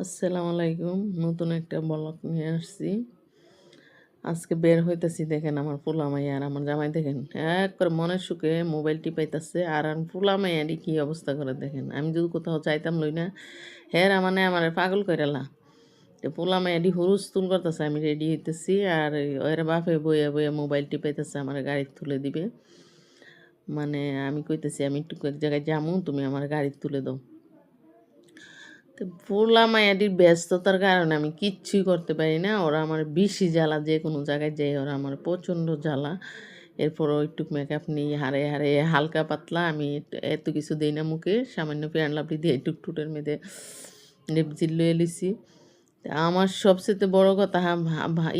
আসসালামু আলাইকুম। নতুন একটা ব্লগ নিয়ে আসছি। আজকে বের হইতেছি, দেখেন আমার পোলা মাইয়া আর আমার জামাই দেখেন একবারে মনের সুখে মোবাইল টিপাইতেছে। আর পোলা মাইয়ারই কি অবস্থা করে দেখেন। আমি যদি কোথাও যাইতাম লই না, হ্যাঁ মানে আমার পাগল কইরালা। তো পোলা মাইয়াডি হুলস্থুল করতেছে, আমি রেডি হইতেছি আর ওর বাপে বইয়া বইয়া মোবাইল টিপাইতেছে, আমার গাড়িতে তুলে দিবে। মানে আমি কইতেছি আমি একটু এক জায়গায় যামু, তুমি আমার গাড়িতে তুলে দাও। তো পোলা মাইয়াটির ব্যস্ততার কারণে আমি কিচ্ছুই করতে পারি না। ওরা আমার বেশি জ্বালা, যে কোনো জায়গায় যাই ওরা আমার প্রচণ্ড জ্বালা। এরপরও একটু মেকআপ নিই, হারে হারে হালকা পাতলা, আমি এত কিছু দিই না মুখে, সামান্য ফেয়ার লাভলি দিয়ে একটু টুটের মেয়েদের লিপজিল লয়ে লিছি। আমার সবচেয়ে বড় কথা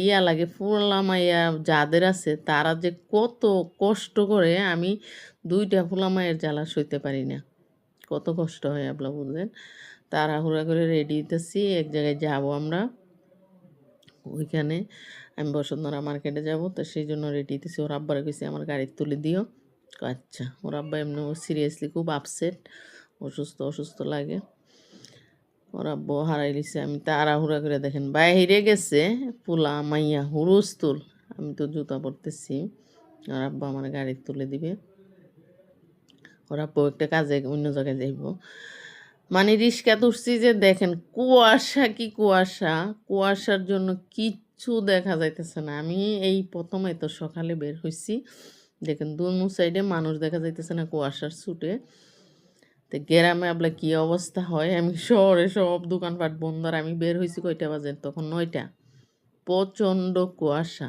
ইয়া লাগে, পোলা মাইয়া যাদের আছে তারা যে কত কষ্ট করে, আমি 2টা পোলা মায়ের জ্বালা সইতে পারি না। কত কষ্ট হয় আপনারা বুঝলেন। তাড়াহুড়া করে রেডি হইতেছি, এক জায়গায় যাব আমরা। ওইখানে আমি বসুন্ধরা মার্কেটে যাব, তো সেই জন্য রেডি হইতেছি। ওর আব্বারে কইছি আমার গাড়িতে তুলে দিও। আচ্ছা। ওর আব্বা এমনি সিরিয়াসলি খুব আপসেট, অসুস্থ অসুস্থ লাগে। ওর আব্বু হারাই লিছে। আমি তাড়াহুড়া করে দেখেন বাইরে গেছে পোলা মাইয়া হুরুস্তুল। আমি তো জুতা পরতেছি। ওর আব্বা আমার গাড়িতে তুলে দিবে। ওর আব্বু একটা কাজে অন্য জায়গায় যাইব। মানে রিস্কাতে উঠছি যে দেখেন কুয়াশা, কি কুয়াশা, কুয়াশার জন্য কিচ্ছু দেখা যাইতেছে না। আমি এই প্রথম এত সকালে বের হইছি, দেখেন দুনো সাইডে মানুষ দেখা যাইতেছে না কুয়াশার ছুটে। তো গ্রামে আপনার কি অবস্থা হয়, আমি শহরে সব দোকানপাট বন্ধ। আর আমি বের হইছি কয়টা বাজে তখন 9টা। প্রচণ্ড কুয়াশা।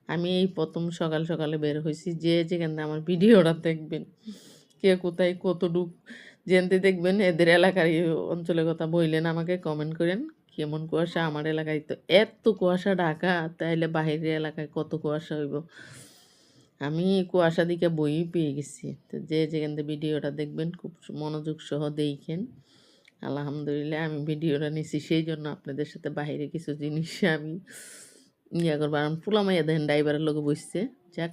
আমি এই প্রথম সকাল সকালে বের হইছি। যে যেখান থেকে আমার ভিডিওটা দেখবেন, কে কোথায় কতটুক জানতে দেখবেন, এদের এলাকার এই অঞ্চলের কথা বললেন, আমাকে কমেন্ট করেন কেমন কুয়াশা। আমার এলাকায় তো এত কুয়াশা ঢাকা, তাইলে বাহিরের এলাকায় কত কুয়াশা হইব। আমি কুয়াশা দিকে বই পেয়ে গেছি। তো যে যেখান থেকে ভিডিওটা দেখবেন খুব মনোযোগ সহ দেখেন। আলহামদুলিল্লাহ আমি ভিডিওটা নিছি সেই জন্য আপনাদের সাথে বাইরে কিছু জিনিস আমি ইয়া করবো। আর পোলা মাইয়া দেখেন ড্রাইভারের লোকে বসছে। যাক,